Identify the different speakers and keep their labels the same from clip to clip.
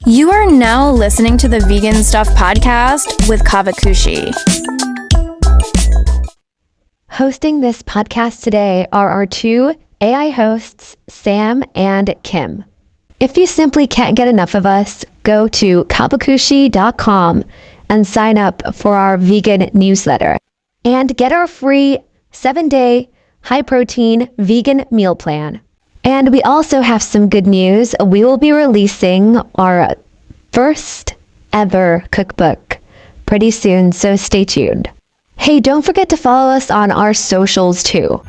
Speaker 1: You are now listening to the Vegan Stuff podcast with Caavakushi.
Speaker 2: Hosting this podcast today are our two AI hosts, Sam and Kim. If you simply can't get enough of us, go to caavakushi.com and sign up for our vegan newsletter and get our free 7-day high-protein vegan meal plan. And we also have some good news. We will be releasing our first ever cookbook pretty soon, so stay tuned. Hey, don't forget to follow us on our socials too.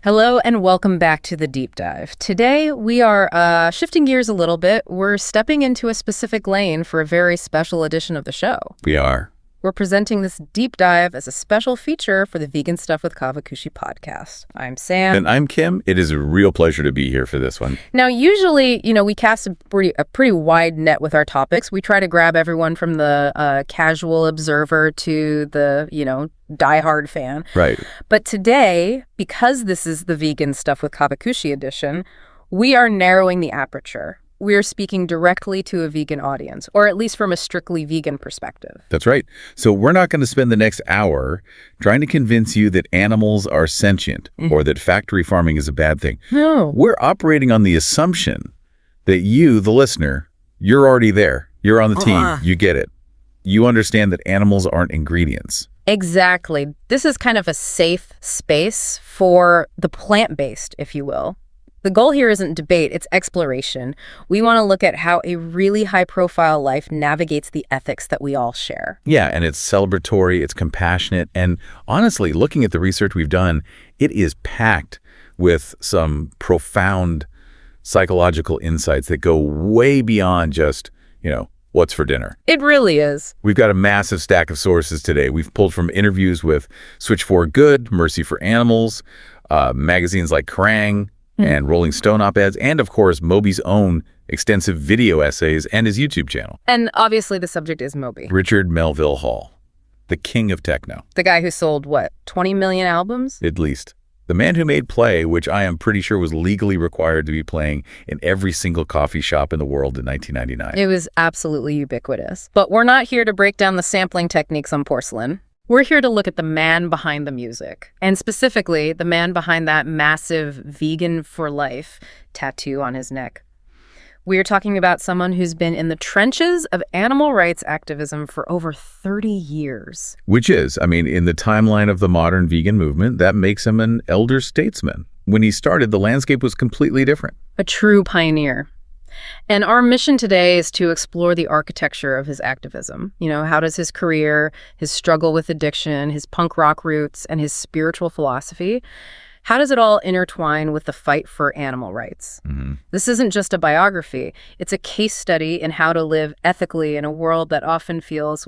Speaker 3: Hello and welcome back to The Deep Dive. Today we are shifting gears a little bit. We're stepping into a specific lane for a very special edition of the show.
Speaker 4: We are.
Speaker 3: We're presenting this deep dive as a special feature for the Vegan Stuff with Caavakushi podcast. I'm Sam.
Speaker 4: And I'm Kim. It is a real pleasure to be here for this one.
Speaker 3: Now, usually, we cast a pretty wide net with our topics. We try to grab everyone from the casual observer to the, diehard fan.
Speaker 4: Right.
Speaker 3: But today, because this is the Vegan Stuff with Caavakushi edition, we are narrowing the aperture. We're speaking directly to a vegan audience, or at least from a strictly vegan perspective.
Speaker 4: That's right. So we're not going to spend the next hour trying to convince you that animals are sentient or that factory farming is a bad thing.
Speaker 3: No.
Speaker 4: We're operating on the assumption that you, the listener, you're already there. You're on the team. You get it. You understand that animals aren't ingredients.
Speaker 3: Exactly. This is kind of a safe space for the plant-based, if you will. The goal here isn't debate, it's exploration. We want to look at how a really high-profile life navigates the ethics that we all share.
Speaker 4: Yeah, and it's celebratory, it's compassionate, and honestly, looking at the research we've done, it is packed with some profound psychological insights that go way beyond just, what's for dinner.
Speaker 3: It really is.
Speaker 4: We've got a massive stack of sources today. We've pulled from interviews with Switch for Good, Mercy for Animals, magazines like Kerrang! And Rolling Stone op-eds, and of course, Moby's own extensive video essays and his YouTube channel.
Speaker 3: And obviously the subject is Moby.
Speaker 4: Richard Melville Hall, the king of techno.
Speaker 3: The guy who sold, 20 million albums?
Speaker 4: At least. The man who made Play, which I am pretty sure was legally required to be playing in every single coffee shop in the world in 1999.
Speaker 3: It was absolutely ubiquitous. But we're not here to break down the sampling techniques on porcelain. We're here to look at the man behind the music, and specifically the man behind that massive vegan for life tattoo on his neck. We're talking about someone who's been in the trenches of animal rights activism for over 30 years.
Speaker 4: Which is, in the timeline of the modern vegan movement, that makes him an elder statesman. When he started, the landscape was completely different.
Speaker 3: A true pioneer. And our mission today is to explore the architecture of his activism. How does his career, his struggle with addiction, his punk rock roots, and his spiritual philosophy, how does it all intertwine with the fight for animal rights? This isn't just a biography. It's a case study in how to live ethically in a world that often feels,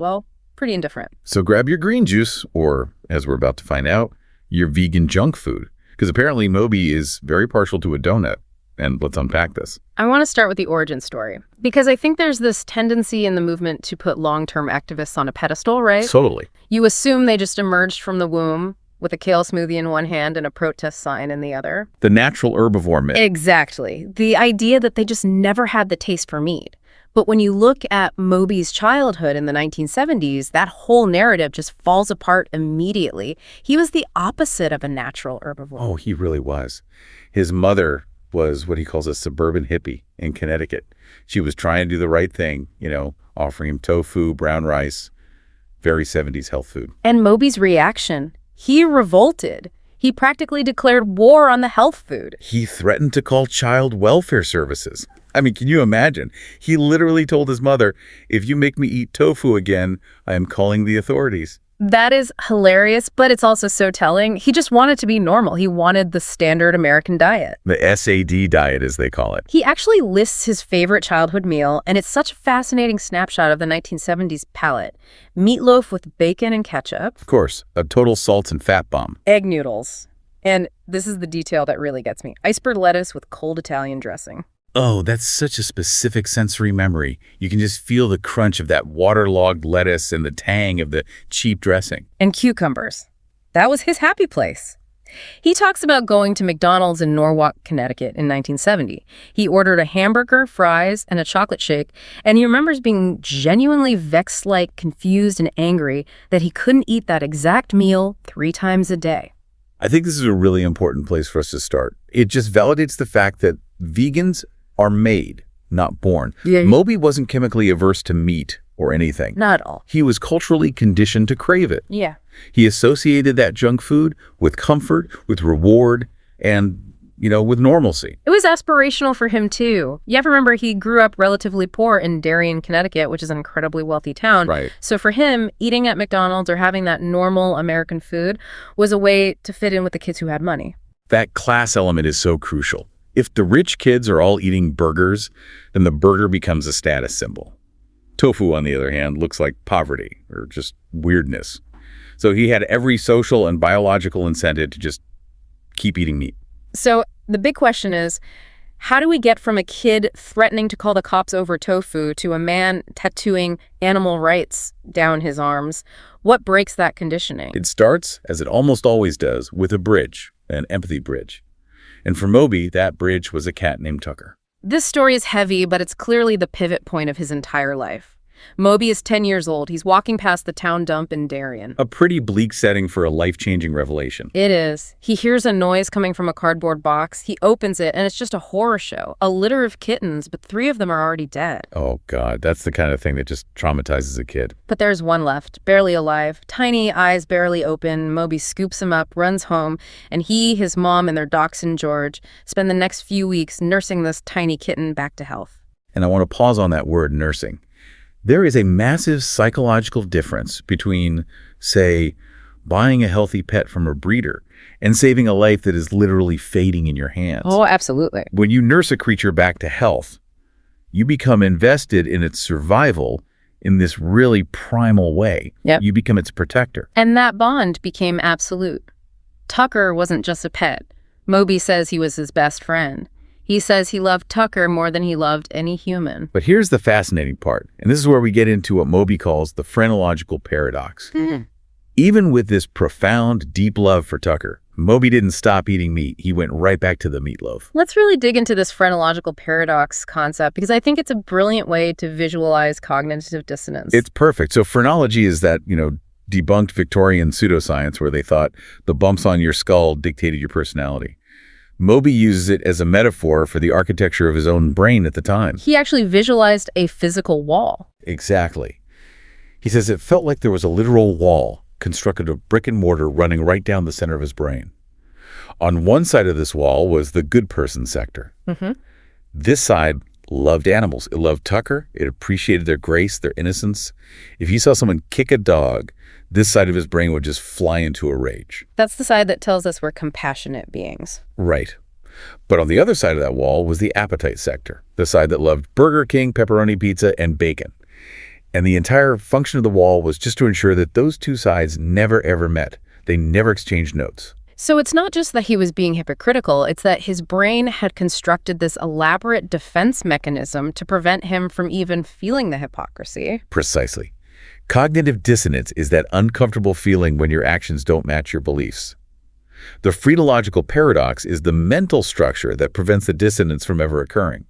Speaker 3: pretty indifferent.
Speaker 4: So grab your green juice, or, as we're about to find out, your vegan junk food. Because apparently Moby is very partial to a donut. And let's unpack this.
Speaker 3: I want to start with the origin story, because I think there's this tendency in the movement to put long-term activists on a pedestal, right?
Speaker 4: Totally.
Speaker 3: You assume they just emerged from the womb with a kale smoothie in one hand and a protest sign in the other.
Speaker 4: The natural herbivore myth.
Speaker 3: Exactly. The idea that they just never had the taste for meat. But when you look at Moby's childhood in the 1970s, that whole narrative just falls apart immediately. He was the opposite of a natural herbivore.
Speaker 4: Oh, he really was. His mother was what he calls a suburban hippie in Connecticut. She was trying to do the right thing, offering him tofu, brown rice, very 70s health food.
Speaker 3: And Moby's reaction, he revolted. He practically declared war on the health food.
Speaker 4: He threatened to call child welfare services. Can you imagine? He literally told his mother, if you make me eat tofu again, I am calling the authorities.
Speaker 3: That is hilarious, but it's also so telling. He just wanted to be normal. He wanted the standard American diet.
Speaker 4: The SAD diet, as they call it.
Speaker 3: He actually lists his favorite childhood meal, and it's such a fascinating snapshot of the 1970s palate. Meatloaf with bacon and ketchup.
Speaker 4: Of course, a total salt and fat bomb.
Speaker 3: Egg noodles. And this is the detail that really gets me. Iceberg lettuce with cold Italian dressing.
Speaker 4: Oh, that's such a specific sensory memory. You can just feel the crunch of that waterlogged lettuce and the tang of the cheap dressing.
Speaker 3: And cucumbers. That was his happy place. He talks about going to McDonald's in Norwalk, Connecticut in 1970. He ordered a hamburger, fries, and a chocolate shake, and he remembers being genuinely vexed-like, confused, and angry that he couldn't eat that exact meal 3 times a day.
Speaker 4: I think this is a really important place for us to start. It just validates the fact that vegans are made, not born.
Speaker 3: Yeah.
Speaker 4: Moby wasn't chemically averse to meat or anything.
Speaker 3: Not at all.
Speaker 4: He was culturally conditioned to crave it.
Speaker 3: Yeah.
Speaker 4: He associated that junk food with comfort, with reward, and, with normalcy.
Speaker 3: It was aspirational for him, too. You have to remember he grew up relatively poor in Darien, Connecticut, which is an incredibly wealthy town.
Speaker 4: Right.
Speaker 3: So for him, eating at McDonald's or having that normal American food was a way to fit in with the kids who had money.
Speaker 4: That class element is so crucial. If the rich kids are all eating burgers, then the burger becomes a status symbol. Tofu, on the other hand, looks like poverty or just weirdness. So he had every social and biological incentive to just keep eating meat.
Speaker 3: So the big question is, how do we get from a kid threatening to call the cops over tofu to a man tattooing animal rights down his arms? What breaks that conditioning?
Speaker 4: It starts, as it almost always does, with a bridge, an empathy bridge. And for Moby, that bridge was a cat named Tucker.
Speaker 3: This story is heavy, but it's clearly the pivot point of his entire life. Moby is 10 years old. He's walking past the town dump in Darien.
Speaker 4: A pretty bleak setting for a life-changing revelation.
Speaker 3: It is. He hears a noise coming from a cardboard box. He opens it, and it's just a horror show. A litter of kittens, but 3 of them are already dead.
Speaker 4: Oh, God, that's the kind of thing that just traumatizes a kid.
Speaker 3: But there's one left, barely alive. Tiny eyes barely open. Moby scoops him up, runs home, and he, his mom, and their dachshund George spend the next few weeks nursing this tiny kitten back to health.
Speaker 4: And I want to pause on that word, nursing. There is a massive psychological difference between, say, buying a healthy pet from a breeder and saving a life that is literally fading in your hands.
Speaker 3: Oh, absolutely.
Speaker 4: When you nurse a creature back to health, you become invested in its survival in this really primal way.
Speaker 3: Yep.
Speaker 4: You become its protector.
Speaker 3: And that bond became absolute. Tucker wasn't just a pet. Moby says he was his best friend. He says he loved Tucker more than he loved any human.
Speaker 4: But here's the fascinating part, and this is where we get into what Moby calls the phrenological paradox. Even with this profound, deep love for Tucker, Moby didn't stop eating meat. He went right back to the meatloaf.
Speaker 3: Let's really dig into this phrenological paradox concept because I think it's a brilliant way to visualize cognitive dissonance.
Speaker 4: It's perfect. So phrenology is that, debunked Victorian pseudoscience where they thought the bumps on your skull dictated your personality. Moby uses it as a metaphor for the architecture of his own brain at the time.
Speaker 3: He actually visualized a physical wall.
Speaker 4: Exactly. He says it felt like there was a literal wall constructed of brick and mortar running right down the center of his brain. On one side of this wall was the good person sector. This side loved animals. It loved Tucker. It appreciated their grace, their innocence. If he saw someone kick a dog, this side of his brain would just fly into a rage.
Speaker 3: That's the side that tells us we're compassionate beings.
Speaker 4: Right. But on the other side of that wall was the appetite sector, the side that loved Burger King, pepperoni pizza, and bacon. And the entire function of the wall was just to ensure that those two sides never, ever met. They never exchanged notes.
Speaker 3: So it's not just that he was being hypocritical, it's that his brain had constructed this elaborate defense mechanism to prevent him from even feeling the hypocrisy.
Speaker 4: Precisely. Cognitive dissonance is that uncomfortable feeling when your actions don't match your beliefs. The phrenological paradox is the mental structure that prevents the dissonance from ever occurring.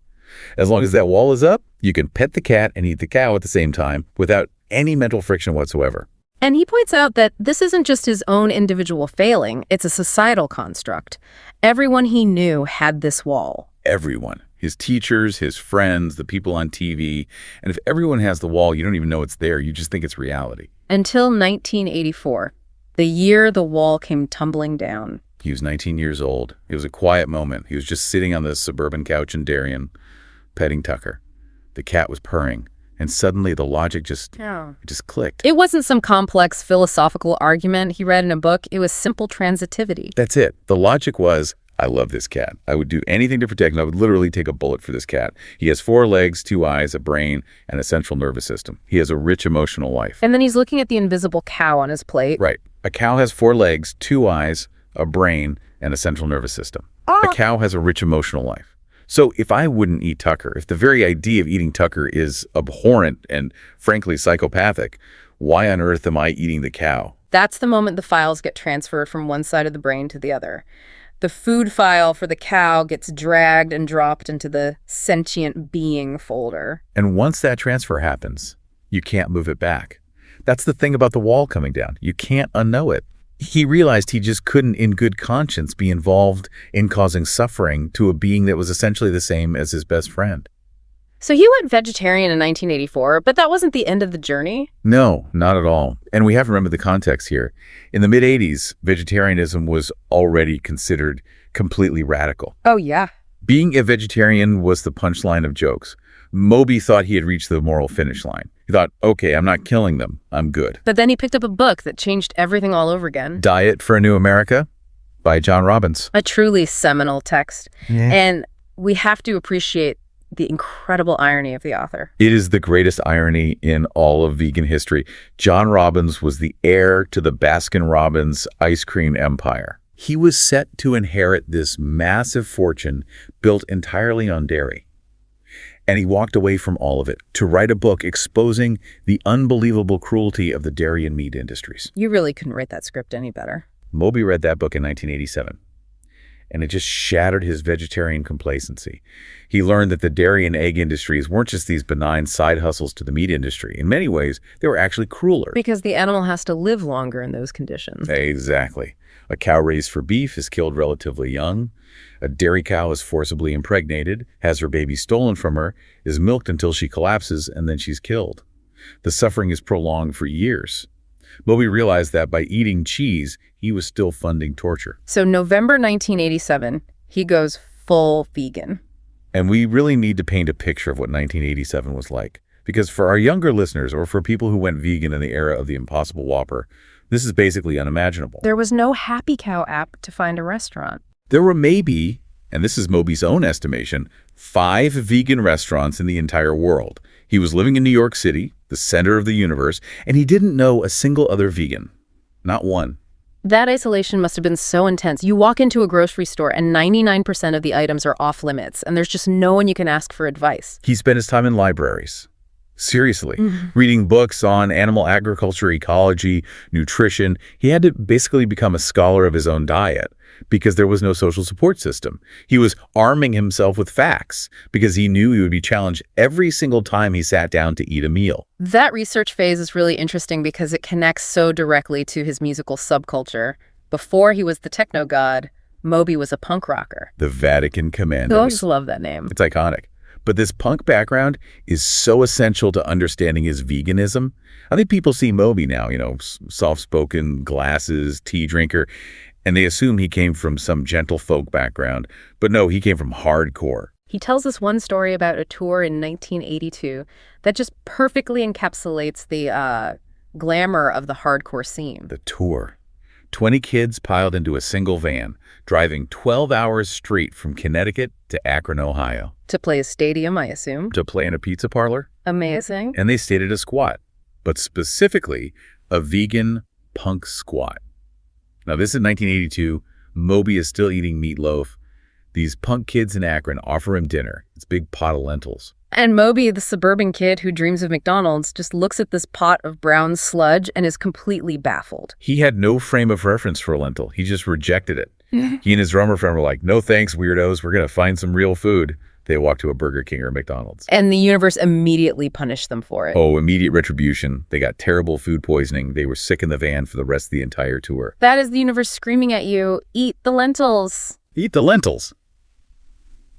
Speaker 4: As long as that wall is up, you can pet the cat and eat the cow at the same time without any mental friction whatsoever.
Speaker 3: And he points out that this isn't just his own individual failing, it's a societal construct. Everyone he knew had this wall.
Speaker 4: Everyone. His teachers, his friends, the people on TV. And if everyone has the wall, you don't even know it's there. You just think it's reality.
Speaker 3: Until 1984, the year the wall came tumbling down.
Speaker 4: He was 19 years old. It was a quiet moment. He was just sitting on the suburban couch in Darien, petting Tucker. The cat was purring. And suddenly the logic just clicked.
Speaker 3: It wasn't some complex philosophical argument he read in a book. It was simple transitivity.
Speaker 4: That's it. The logic was, I love this cat. I would do anything to protect him. I would literally take a bullet for this cat. He has 4 legs, 2 eyes, a brain, and a central nervous system. He has a rich emotional life.
Speaker 3: And then he's looking at the invisible cow on his plate.
Speaker 4: Right. A cow has 4 legs, 2 eyes, a brain, and a central nervous system. A cow has a rich emotional life. So if I wouldn't eat Tucker, if the very idea of eating Tucker is abhorrent and frankly psychopathic, why on earth am I eating the cow?
Speaker 3: That's the moment the files get transferred from one side of the brain to the other. The food file for the cow gets dragged and dropped into the sentient being folder.
Speaker 4: And once that transfer happens, you can't move it back. That's the thing about the wall coming down. You can't unknow it. He realized he just couldn't, in good conscience, be involved in causing suffering to a being that was essentially the same as his best friend.
Speaker 3: So he went vegetarian in 1984, but that wasn't the end of the journey.
Speaker 4: No, not at all. And we have to remember the context here. In the mid-'80s, vegetarianism was already considered completely radical.
Speaker 3: Oh, yeah.
Speaker 4: Being a vegetarian was the punchline of jokes. Moby thought he had reached the moral finish line. He thought, okay, I'm not killing them. I'm good.
Speaker 3: But then he picked up a book that changed everything all over again.
Speaker 4: Diet for a New America by John Robbins.
Speaker 3: A truly seminal text.
Speaker 4: Yeah.
Speaker 3: And we have to appreciate the incredible irony of the author.
Speaker 4: It is the greatest irony in all of vegan history. John Robbins was the heir to the Baskin-Robbins ice cream empire. He was set to inherit this massive fortune built entirely on dairy. And he walked away from all of it to write a book exposing the unbelievable cruelty of the dairy and meat industries.
Speaker 3: You really couldn't write that script any better.
Speaker 4: Moby read that book in 1987. And it just shattered his vegetarian complacency. He learned that the dairy and egg industries weren't just these benign side hustles to the meat industry. In many ways, they were actually crueler.
Speaker 3: Because the animal has to live longer in those conditions.
Speaker 4: Exactly. A cow raised for beef is killed relatively young. A dairy cow is forcibly impregnated, has her baby stolen from her, is milked until she collapses, and then she's killed. The suffering is prolonged for years. Moby realized that by eating cheese, he was still funding torture.
Speaker 3: So November 1987, he goes full vegan.
Speaker 4: And we really need to paint a picture of what 1987 was like. Because for our younger listeners, or for people who went vegan in the era of the Impossible Whopper, this is basically unimaginable.
Speaker 3: There was no Happy Cow app to find a restaurant.
Speaker 4: There were maybe, and this is Moby's own estimation, 5 vegan restaurants in the entire world. He was living in New York City, the center of the universe, and he didn't know a single other vegan. Not one.
Speaker 3: That isolation must have been so intense. You walk into a grocery store and 99% of the items are off limits, and there's just no one you can ask for advice.
Speaker 4: He spent his time in libraries. Seriously, reading books on animal agriculture, ecology, nutrition. He had to basically become a scholar of his own diet because there was no social support system. He was arming himself with facts because he knew he would be challenged every single time he sat down to eat a meal.
Speaker 3: That research phase is really interesting because it connects so directly to his musical subculture. Before he was the techno god, Moby was a punk rocker.
Speaker 4: The Vatican Commandos.
Speaker 3: I just love that name.
Speaker 4: It's iconic. But this punk background is so essential to understanding his veganism. I think people see Moby now, soft-spoken, glasses, tea drinker, and they assume he came from some gentle folk background. But no, he came from hardcore.
Speaker 3: He tells us one story about a tour in 1982 that just perfectly encapsulates the glamour of the hardcore scene.
Speaker 4: The tour. 20 kids piled into a single van, driving 12 hours straight from Connecticut to Akron, Ohio.
Speaker 3: To play a stadium, I assume.
Speaker 4: To play in a pizza parlor.
Speaker 3: Amazing.
Speaker 4: And they stayed at a squat, but specifically a vegan punk squat. Now, this is 1982. Moby is still eating meatloaf. These punk kids in Akron offer him dinner. It's a big pot of lentils.
Speaker 3: And Moby, the suburban kid who dreams of McDonald's, just looks at this pot of brown sludge and is completely baffled.
Speaker 4: He had no frame of reference for a lentil. He just rejected it. He and his drummer friend were like, no thanks, weirdos. We're going to find some real food. They walked to a Burger King or McDonald's.
Speaker 3: And the universe immediately punished them for it.
Speaker 4: Oh, immediate retribution. They got terrible food poisoning. They were sick in the van for the rest of the entire tour.
Speaker 3: That is the universe screaming at you, eat the lentils.
Speaker 4: Eat the lentils.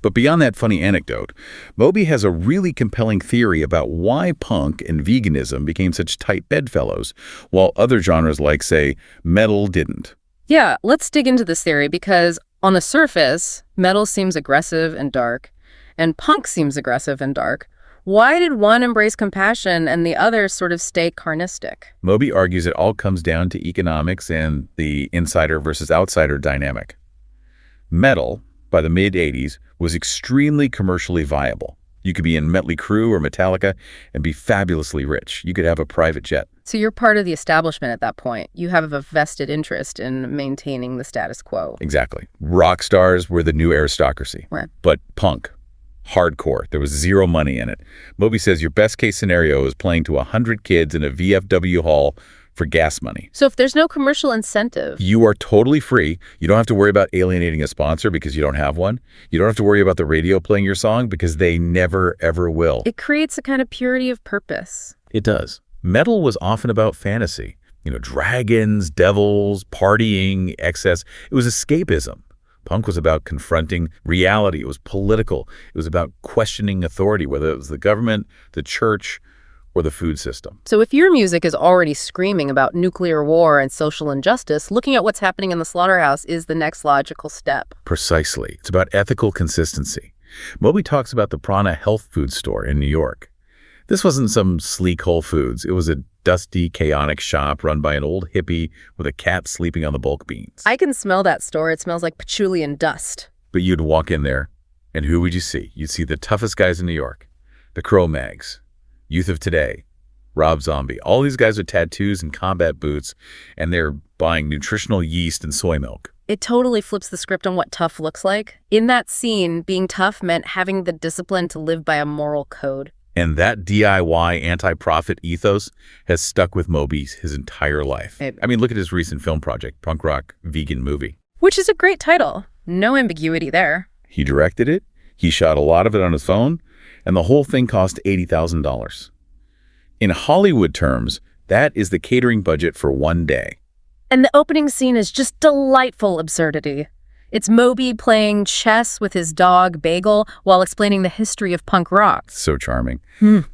Speaker 4: But beyond that funny anecdote, Moby has a really compelling theory about why punk and veganism became such tight bedfellows, while other genres like, say, metal didn't.
Speaker 3: Yeah, let's dig into this theory because on the surface, metal seems aggressive and dark, and punk seems aggressive and dark. Why did one embrace compassion and the other sort of stay carnistic?
Speaker 4: Moby argues it all comes down to economics and the insider versus outsider dynamic. Metal, by the mid-'80s, was extremely commercially viable. You could be in Mötley Crüe or Metallica and be fabulously rich. You could have a private jet.
Speaker 3: So you're part of the establishment at that point. You have a vested interest in maintaining the status quo.
Speaker 4: Exactly. Rock stars were the new aristocracy.
Speaker 3: Right.
Speaker 4: But punk, hardcore, there was zero money in it. Moby says your best case scenario is playing to 100 kids in a VFW hall for gas money.
Speaker 3: So if there's no commercial incentive,
Speaker 4: You are totally free. You don't have to worry about alienating a sponsor because you don't have one. You don't have to worry about the radio playing your song because they never, ever will.
Speaker 3: it creates a kind of purity of purpose.
Speaker 4: It does. Metal was often about fantasy. Dragons, devils, partying, excess. It was escapism. Punk was about confronting reality. It was political. It was about questioning authority, whether it was the government, the church, or the food system.
Speaker 3: So if your music is already screaming about nuclear war and social injustice, looking at what's happening in the slaughterhouse is the next logical step.
Speaker 4: Precisely. It's about ethical consistency. Moby talks about the Prana health food store in New York. This wasn't some sleek Whole Foods. It was a dusty, chaotic shop run by an old hippie with a cat sleeping on the bulk beans.
Speaker 3: I can smell that store. It smells like patchouli and dust.
Speaker 4: But you'd walk in there, and who would you see? You'd see the toughest guys in New York, the Cro-Mags, Youth of Today, Rob Zombie. All these guys with tattoos and combat boots, and they're buying nutritional yeast and soy milk.
Speaker 3: It totally flips the script on what tough looks like. In that scene, being tough meant having the discipline to live by a moral code.
Speaker 4: And that DIY anti-profit ethos has stuck with Moby his entire life. Look at his recent film project, punk rock vegan movie.
Speaker 3: Which is a great title. No ambiguity there.
Speaker 4: He directed it, he shot a lot of it on his phone, and the whole thing cost $80,000. In Hollywood terms, that is the catering budget for one day.
Speaker 3: And the opening scene is just delightful absurdity. It's Moby playing chess with his dog, Bagel, while explaining the history of punk rock.
Speaker 4: So charming.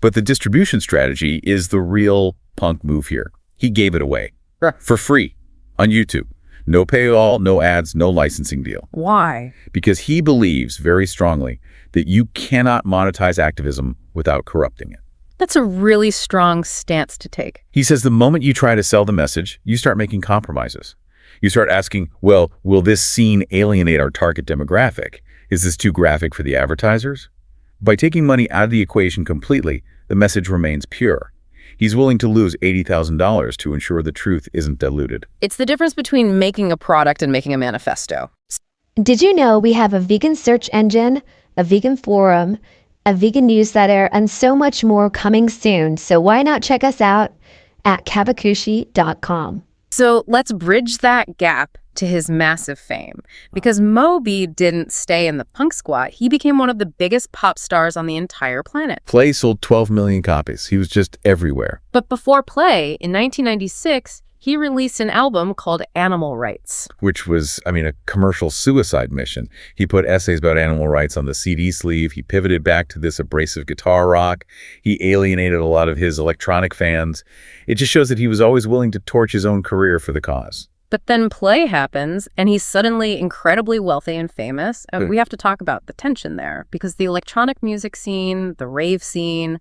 Speaker 4: But the distribution strategy is the real punk move here. He gave it away for free on YouTube. No paywall, no ads, no licensing deal.
Speaker 3: Why?
Speaker 4: Because he believes very strongly that you cannot monetize activism without corrupting it.
Speaker 3: That's a really strong stance to take.
Speaker 4: He says the moment you try to sell the message, you start making compromises. You start asking, well, will this scene alienate our target demographic? Is this too graphic for the advertisers? By taking money out of the equation completely, the message remains pure. He's willing to lose $80,000 to ensure the truth isn't diluted.
Speaker 3: It's the difference between making a product and making a manifesto.
Speaker 2: Did you know we have a vegan search engine, a vegan forum, a vegan newsletter, and so much more coming soon? So why not check us out at Caavakushi.com.
Speaker 3: So let's bridge that gap to his massive fame. Because Moby didn't stay in the punk squat, he became one of the biggest pop stars on the entire planet.
Speaker 4: Play sold 12 million copies. He was just everywhere.
Speaker 3: But before Play, in 1996, he released an album called Animal Rights.
Speaker 4: Which was, a commercial suicide mission. He put essays about animal rights on the CD sleeve. He pivoted back to this abrasive guitar rock. He alienated a lot of his electronic fans. It just shows that he was always willing to torch his own career for the cause.
Speaker 3: But then Play happens, and he's suddenly incredibly wealthy and famous. We have to talk about the tension there, because the electronic music scene, the rave scene,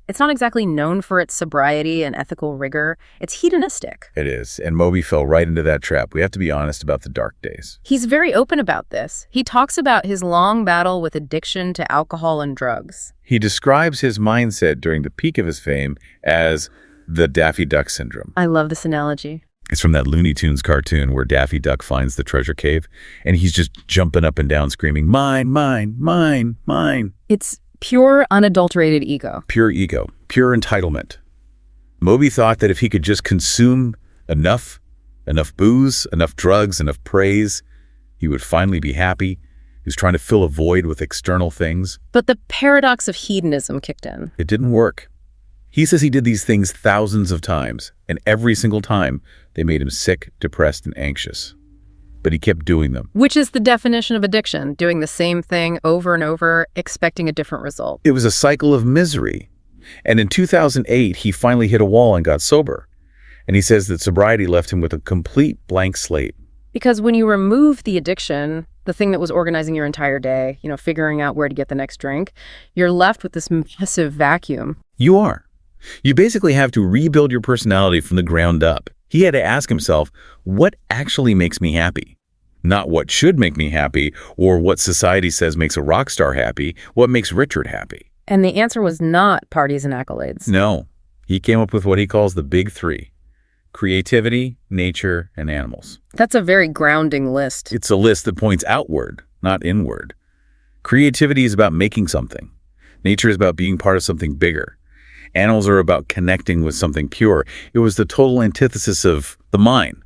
Speaker 3: it's not exactly known for its sobriety and ethical rigor. It's hedonistic.
Speaker 4: It is, and Moby fell right into that trap. We have to be honest about the dark days.
Speaker 3: He's very open about this. He talks about his long battle with addiction to alcohol and drugs.
Speaker 4: He describes his mindset during the peak of his fame as the Daffy Duck syndrome.
Speaker 3: I love this analogy.
Speaker 4: It's from that Looney Tunes cartoon where Daffy Duck finds the treasure cave, and he's just jumping up and down screaming, mine, mine, mine, mine.
Speaker 3: It's pure, unadulterated ego.
Speaker 4: Pure ego, pure entitlement. Moby thought that if he could just consume enough booze, enough drugs, enough praise, he would finally be happy. He was trying to fill a void with external things.
Speaker 3: But the paradox of hedonism kicked in.
Speaker 4: It didn't work. He says he did these things thousands of times, and every single time they made him sick, depressed, and anxious. But he kept doing them.
Speaker 3: Which is the definition of addiction, doing the same thing over and over, expecting a different result.
Speaker 4: It was a cycle of misery. And in 2008, he finally hit a wall and got sober. And he says that sobriety left him with a complete blank slate.
Speaker 3: Because when you remove the addiction, the thing that was organizing your entire day, figuring out where to get the next drink, you're left with this massive vacuum.
Speaker 4: You are. You basically have to rebuild your personality from the ground up. He had to ask himself, what actually makes me happy? Not what should make me happy, or what society says makes a rock star happy, what makes Richard happy.
Speaker 3: And the answer was not parties and accolades.
Speaker 4: No. He came up with what he calls the big three: creativity, nature, and animals.
Speaker 3: That's a very grounding list.
Speaker 4: It's a list that points outward, not inward. Creativity is about making something. Nature is about being part of something bigger. Animals are about connecting with something pure. It was the total antithesis of the mindset.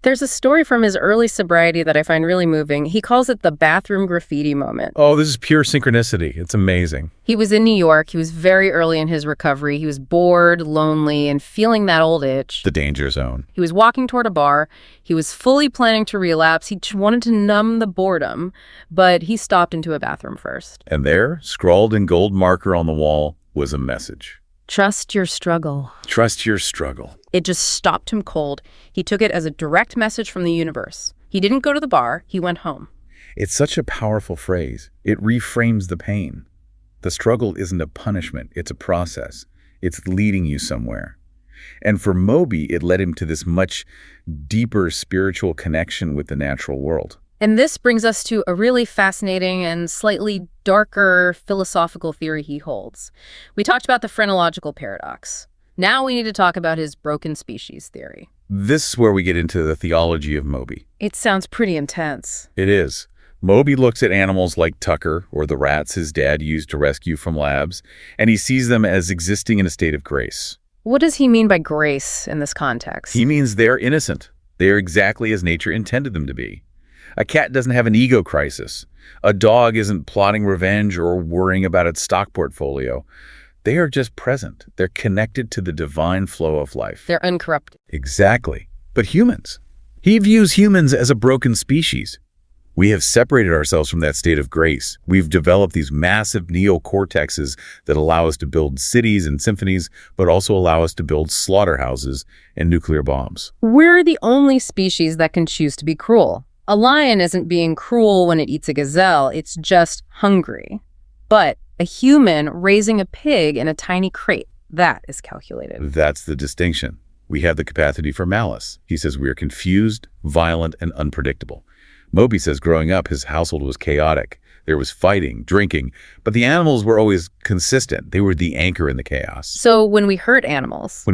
Speaker 3: There's a story from his early sobriety that I find really moving. He calls it the bathroom graffiti moment.
Speaker 4: Oh, this is pure synchronicity. It's amazing.
Speaker 3: He was in New York. He was very early in his recovery. He was bored, lonely, and feeling that old itch.
Speaker 4: The danger zone.
Speaker 3: He was walking toward a bar. He was fully planning to relapse. He wanted to numb the boredom, but he stopped into a bathroom first.
Speaker 4: And there, scrawled in gold marker on the wall, was a message.
Speaker 3: Trust your struggle.
Speaker 4: Trust your struggle.
Speaker 3: It just stopped him cold. He took it as a direct message from the universe. He didn't go to the bar. He went home.
Speaker 4: It's such a powerful phrase. It reframes the pain. The struggle isn't a punishment. It's a process. It's leading you somewhere. And for Moby, it led him to this much deeper spiritual connection with the natural world.
Speaker 3: And this brings us to a really fascinating and slightly darker philosophical theory he holds. We talked about the phrenological paradox. Now we need to talk about his broken species theory.
Speaker 4: This is where we get into the theology of Moby.
Speaker 3: It sounds pretty intense.
Speaker 4: It is. Moby looks at animals like Tucker or the rats his dad used to rescue from labs, and he sees them as existing in a state of grace.
Speaker 3: What does he mean by grace in this context?
Speaker 4: He means they're innocent. They are exactly as nature intended them to be. A cat doesn't have an ego crisis. A dog isn't plotting revenge or worrying about its stock portfolio. They are just present. They're connected to the divine flow of life.
Speaker 3: They're uncorrupted.
Speaker 4: Exactly. But humans? He views humans as a broken species. We have separated ourselves from that state of grace. We've developed these massive neocortexes that allow us to build cities and symphonies, but also allow us to build slaughterhouses and nuclear bombs.
Speaker 3: We're the only species that can choose to be cruel. A lion isn't being cruel when it eats a gazelle, it's just hungry. But a human raising a pig in a tiny crate, that is calculated.
Speaker 4: That's the distinction. We have the capacity for malice. He says we are confused, violent, and unpredictable. Moby says growing up, his household was chaotic. There was fighting, drinking, but the animals were always consistent. They were the anchor in the chaos.
Speaker 3: So when we hurt animals,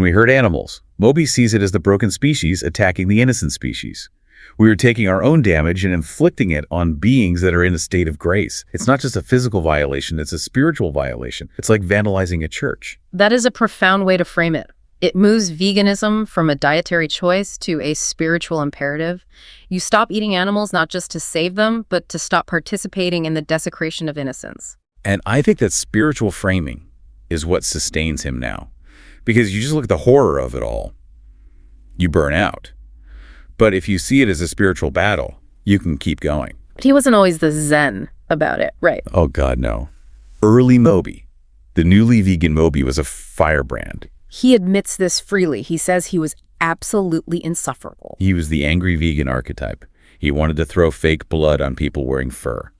Speaker 4: Moby sees it as the broken species attacking the innocent species. We are taking our own damage and inflicting it on beings that are in a state of grace. It's not just a physical violation, it's a spiritual violation. It's like vandalizing a church.
Speaker 3: that is a profound way to frame it. It moves veganism from a dietary choice to a spiritual imperative. You stop eating animals not just to save them, but to stop participating in the desecration of innocence.
Speaker 4: And I think that spiritual framing is what sustains him now. Because you just look at the horror of it all, you burn out. But if you see it as a spiritual battle, you can keep going.
Speaker 3: But he wasn't always the zen about it, right?
Speaker 4: Oh God, no. Early Moby, the newly vegan Moby, was a firebrand.
Speaker 3: He admits this freely. He says he was absolutely insufferable.
Speaker 4: He was the angry vegan archetype. He wanted to throw fake blood on people wearing fur.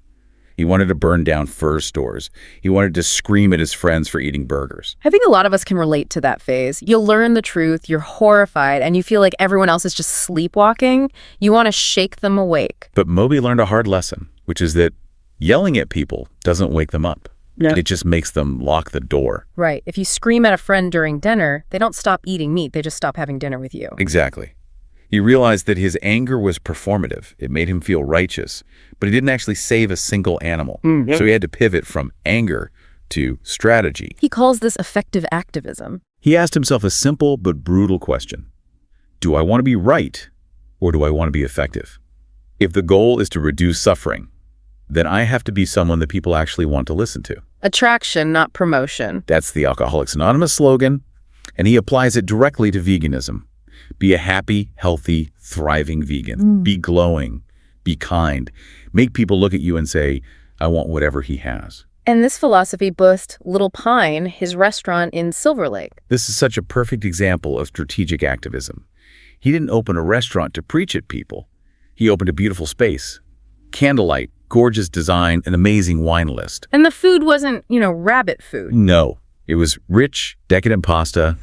Speaker 4: He wanted to burn down fur stores. He wanted to scream at his friends for eating burgers.
Speaker 3: I think a lot of us can relate to that phase. You'll learn the truth, you're horrified, and you feel like everyone else is just sleepwalking. You want to shake them awake.
Speaker 4: But Moby learned a hard lesson, which is that yelling at people doesn't wake them up.
Speaker 3: No.
Speaker 4: It just makes them lock the door.
Speaker 3: Right. If you scream at a friend during dinner, they don't stop eating meat. They just stop having dinner with you.
Speaker 4: Exactly. He realized that his anger was performative. It made him feel righteous, but he didn't actually save a single animal. So he had to pivot from anger to strategy.
Speaker 3: He calls this effective activism.
Speaker 4: He asked himself a simple but brutal question. Do I want to be right, or do I want to be effective? If the goal is to reduce suffering, then I have to be someone that people actually want to listen to.
Speaker 3: Attraction, not promotion.
Speaker 4: That's the Alcoholics Anonymous slogan, and he applies it directly to veganism. Be a happy, healthy, thriving vegan. Be glowing. Be kind. Make people look at you and say, I want whatever he has.
Speaker 3: And this philosophy boasts Little Pine, his restaurant in Silver Lake.
Speaker 4: This is such a perfect example of strategic activism. He didn't open a restaurant to preach at people. He opened a beautiful space. Candlelight, gorgeous design, an amazing wine list.
Speaker 3: And the food wasn't, rabbit food.
Speaker 4: No, it was rich, decadent pasta,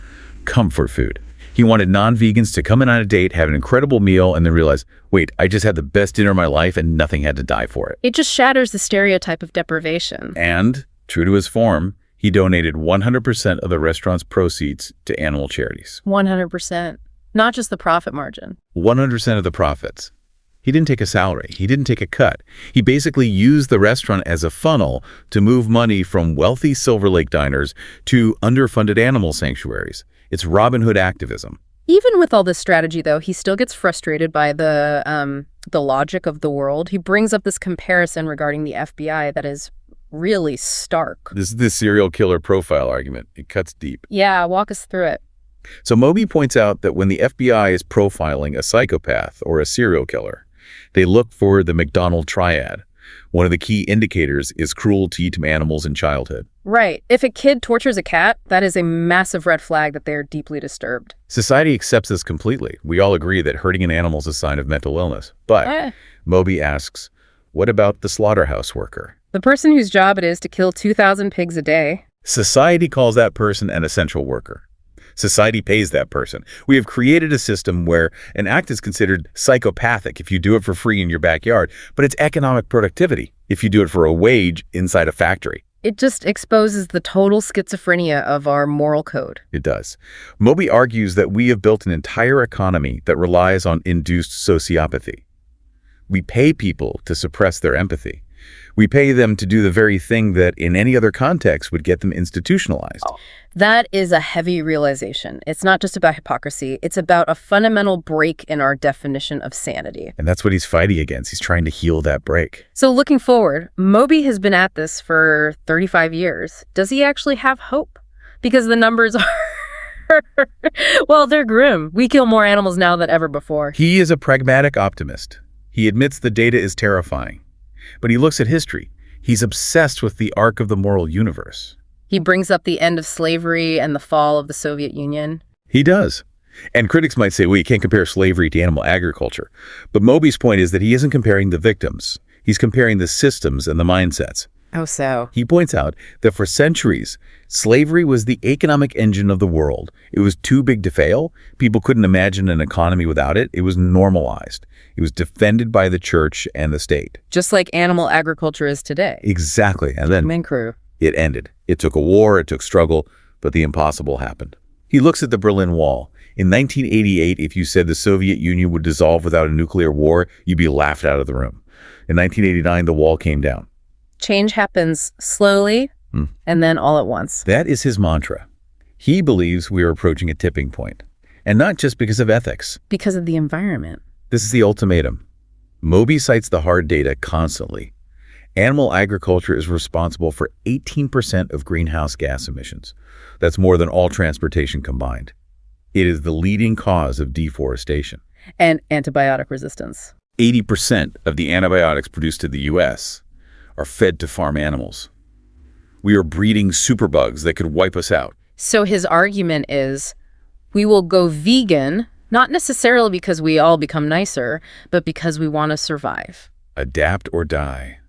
Speaker 4: comfort food. He wanted non-vegans to come in on a date, have an incredible meal, and then realize, wait, I just had the best dinner of my life and nothing had to die for it.
Speaker 3: It just shatters the stereotype of deprivation.
Speaker 4: And, true to his form, he donated 100% of the restaurant's proceeds to animal charities.
Speaker 3: 100%. Not just the profit margin.
Speaker 4: 100% of the profits. He didn't take a salary. He didn't take a cut. He basically used the restaurant as a funnel to move money from wealthy Silver Lake diners to underfunded animal sanctuaries. It's Robin Hood activism.
Speaker 3: Even with all this strategy, though, he still gets frustrated by the logic of the world. He brings up this comparison regarding the FBI that is really stark.
Speaker 4: This is the serial killer profile argument. It cuts deep.
Speaker 3: Yeah, walk us through it.
Speaker 4: So Moby points out that when the FBI is profiling a psychopath or a serial killer, they look for the McDonald triad. One of the key indicators is cruelty to animals in childhood.
Speaker 3: Right. If a kid tortures a cat, that is a massive red flag that they are deeply disturbed.
Speaker 4: Society accepts this completely. We all agree that hurting an animal is a sign of mental illness. But Moby asks, what about the slaughterhouse worker?
Speaker 3: The person whose job it is to kill 2,000 pigs a day.
Speaker 4: Society calls that person an essential worker. Society pays that person. We have created a system where an act is considered psychopathic if you do it for free in your backyard, but it's economic productivity if you do it for a wage inside a factory.
Speaker 3: It just exposes the total schizophrenia of our moral code.
Speaker 4: It does. Moby argues that we have built an entire economy that relies on induced sociopathy. We pay people to suppress their empathy. We pay them to do the very thing that in any other context would get them institutionalized.
Speaker 3: That is a heavy realization. It's not just about hypocrisy. It's about a fundamental break in our definition of sanity.
Speaker 4: And that's what he's fighting against. He's trying to heal that break.
Speaker 3: So looking forward, Moby has been at this for 35 years. Does he actually have hope? Because the numbers are... well, they're grim. We kill more animals now than ever before.
Speaker 4: He is a pragmatic optimist. He admits the data is terrifying. But he looks at history. He's obsessed with the arc of the moral universe.
Speaker 3: He brings up the end of slavery and the fall of the Soviet Union.
Speaker 4: He does. And critics might say, well, you can't compare slavery to animal agriculture. But Moby's point is that he isn't comparing the victims. He's comparing the systems and the mindsets.
Speaker 3: Oh, so?
Speaker 4: He points out that for centuries, slavery was the economic engine of the world. It was too big to fail. People couldn't imagine an economy without it. It was normalized. It was defended by the church and the state.
Speaker 3: Just like animal agriculture is today.
Speaker 4: Exactly. And then it ended. It took a war, it took struggle, but the impossible happened. He looks at the Berlin Wall. In 1988, if you said the Soviet Union would dissolve without a nuclear war, you'd be laughed out of the room. In 1989, the wall came down.
Speaker 3: Change happens slowly and then all at once.
Speaker 4: That is his mantra. He believes we are approaching a tipping point. And not just because of ethics.
Speaker 3: Because of the environment.
Speaker 4: This is the ultimatum. Moby cites the hard data constantly. Animal agriculture is responsible for 18% of greenhouse gas emissions. That's more than all transportation combined. It is the leading cause of deforestation.
Speaker 3: And antibiotic resistance.
Speaker 4: 80% of the antibiotics produced in the U.S. are fed to farm animals. We are breeding superbugs that could wipe us out.
Speaker 3: So his argument is, we will go vegan, not necessarily because we all become nicer, but because we want to survive.
Speaker 4: Adapt or die.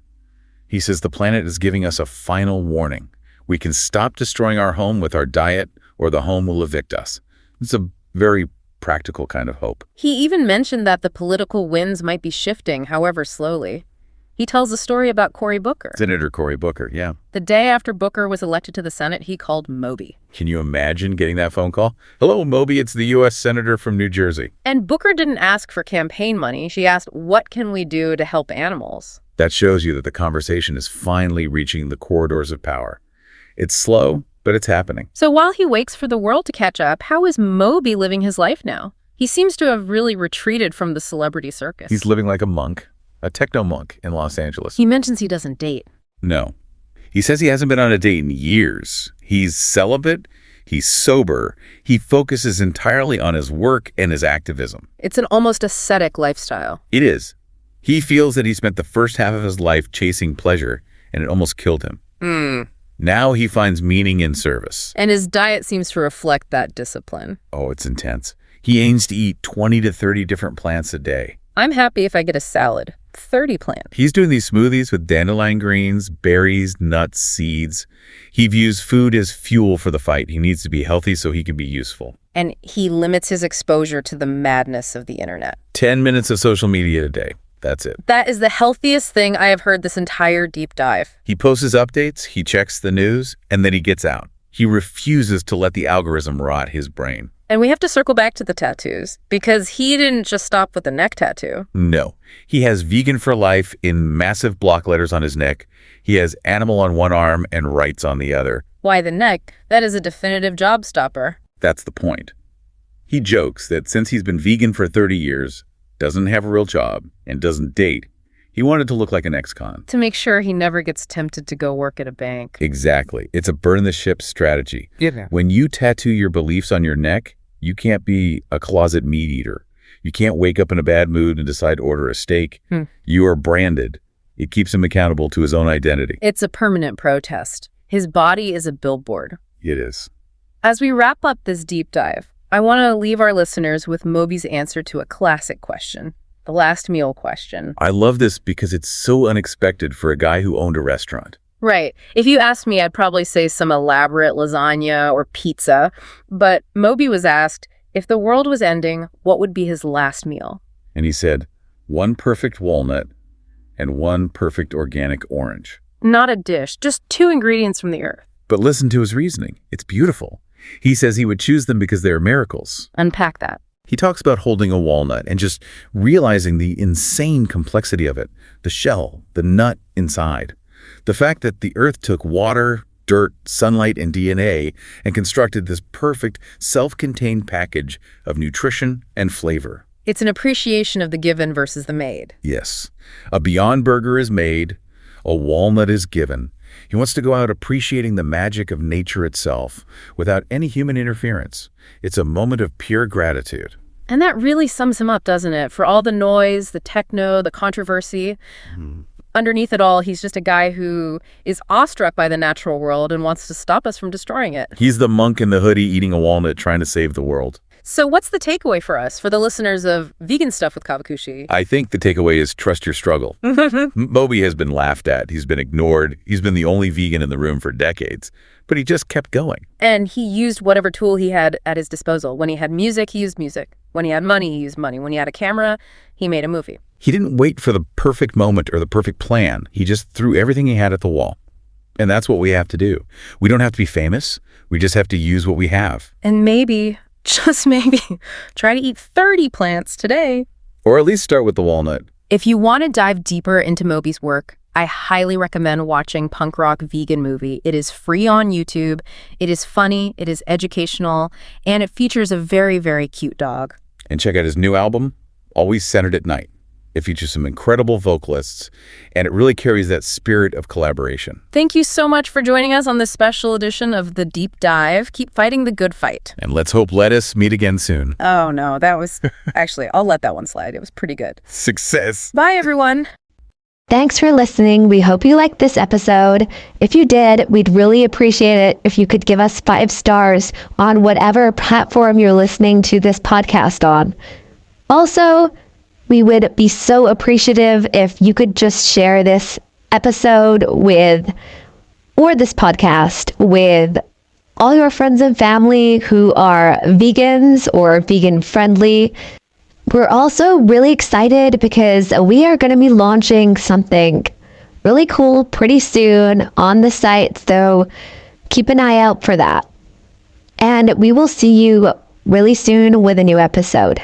Speaker 4: He says the planet is giving us a final warning. We can stop destroying our home with our diet, or the home will evict us. It's a very practical kind of hope.
Speaker 3: He even mentioned that the political winds might be shifting, however slowly. He tells a story about Cory Booker.
Speaker 4: Senator Cory Booker, yeah.
Speaker 3: The day after Booker was elected to the Senate, he called Moby.
Speaker 4: Can you imagine getting that phone call? Hello, Moby, it's the U.S. Senator from New Jersey.
Speaker 3: And Booker didn't ask for campaign money. She asked, what can we do to help animals?
Speaker 4: That shows you that the conversation is finally reaching the corridors of power. It's slow, but it's happening.
Speaker 3: So while he waits for the world to catch up, how is Moby living his life now? He seems to have really retreated from the celebrity circus.
Speaker 4: He's living like a monk. A techno monk in Los Angeles.
Speaker 3: He mentions he doesn't date.
Speaker 4: No. He says he hasn't been on a date in years. He's celibate. He's sober. He focuses entirely on his work and his activism.
Speaker 3: It's an almost ascetic lifestyle.
Speaker 4: It is. He feels that he spent the first half of his life chasing pleasure, and it almost killed him. Now he finds meaning in service.
Speaker 3: And his diet seems to reflect that discipline.
Speaker 4: Oh, it's intense. He aims to eat 20 to 30 different plants a day.
Speaker 3: I'm happy if I get a salad. 30 plants.
Speaker 4: He's doing these smoothies with dandelion greens, berries, nuts, seeds. He views food as fuel for the fight. He needs to be healthy so he can be useful.
Speaker 3: And he limits his exposure to the madness of the internet.
Speaker 4: 10 minutes of social media a day. That's it.
Speaker 3: That is the healthiest thing I have heard this entire deep dive.
Speaker 4: He posts his updates, he checks the news, and then he gets out. He refuses to let the algorithm rot his brain.
Speaker 3: And we have to circle back to the tattoos, because he didn't just stop with the neck tattoo.
Speaker 4: No. He has vegan for life in massive block letters on his neck. He has animal on one arm and rights on the other.
Speaker 3: Why the neck? That is a definitive job stopper.
Speaker 4: That's the point. He jokes that since he's been vegan for 30 years, doesn't have a real job, and doesn't date, he wanted to look like an ex-con.
Speaker 3: To make sure he never gets tempted to go work at a bank.
Speaker 4: Exactly. It's a burn-the-ship strategy.
Speaker 5: Yeah.
Speaker 4: When you tattoo your beliefs on your neck, you can't be a closet meat eater. You can't wake up in a bad mood and decide to order a steak. You are branded. It keeps him accountable to his own identity.
Speaker 3: It's a permanent protest. His body is a billboard.
Speaker 4: It is.
Speaker 3: As we wrap up this deep dive, I want to leave our listeners with Moby's answer to a classic question. The last meal question.
Speaker 4: I love this because it's so unexpected for a guy who owned a restaurant.
Speaker 3: Right. If you asked me, I'd probably say some elaborate lasagna or pizza. But Moby was asked, if the world was ending, what would be his last meal?
Speaker 4: And he said, 1 perfect walnut and 1 perfect organic orange.
Speaker 3: Not a dish, just 2 ingredients from the earth.
Speaker 4: But listen to his reasoning. It's beautiful. He says he would choose them because they are miracles.
Speaker 3: Unpack that.
Speaker 4: He talks about holding a walnut and just realizing the insane complexity of it. The shell, the nut inside. The fact that the earth took water, dirt, sunlight, and DNA and constructed this perfect, self-contained package of nutrition and flavor.
Speaker 3: It's an appreciation of the given versus the made.
Speaker 4: Yes. A Beyond Burger is made, a walnut is given. He wants to go out appreciating the magic of nature itself without any human interference. It's a moment of pure gratitude.
Speaker 3: And that really sums him up, doesn't it? For all the noise, the techno, the controversy. Underneath it all, he's just a guy who is awestruck by the natural world and wants to stop us from destroying it.
Speaker 4: He's the monk in the hoodie eating a walnut trying to save the world.
Speaker 3: So what's the takeaway for us, for the listeners of Vegan Stuff with Caavakushi?
Speaker 4: I think the takeaway is trust your struggle. Moby has been laughed at. He's been ignored. He's been the only vegan in the room for decades. But he just kept going.
Speaker 3: And he used whatever tool he had at his disposal. When he had music, he used music. When he had money, he used money. When he had a camera, he made a movie.
Speaker 4: He didn't wait for the perfect moment or the perfect plan. He just threw everything he had at the wall. And that's what we have to do. We don't have to be famous. We just have to use what we have.
Speaker 3: And maybe, just maybe, try to eat 30 plants today.
Speaker 4: Or at least start with the walnut.
Speaker 3: If you want to dive deeper into Moby's work, I highly recommend watching Punk Rock Vegan Movie. It is free on YouTube. It is funny, it is educational, and it features a very, very cute dog.
Speaker 4: And check out his new album, Always Centered at Night. It features some incredible vocalists, and it really carries that spirit of collaboration.
Speaker 3: Thank you so much for joining us on this special edition of The Deep Dive. Keep fighting the good fight.
Speaker 4: And let's hope lettuce meet again soon.
Speaker 3: Oh, no, that was... Actually, I'll let that one slide. It was pretty good.
Speaker 4: Success.
Speaker 3: Bye, everyone.
Speaker 2: Thanks for listening. We hope you liked this episode. If you did, we'd really appreciate it if you could give us 5 stars on whatever platform you're listening to this podcast on. Also, we would be so appreciative if you could just share this episode or this podcast with all your friends and family who are vegans or vegan friendly. We're also really excited because we are going to be launching something really cool pretty soon on the site, so keep an eye out for that. And we will see you really soon with a new episode.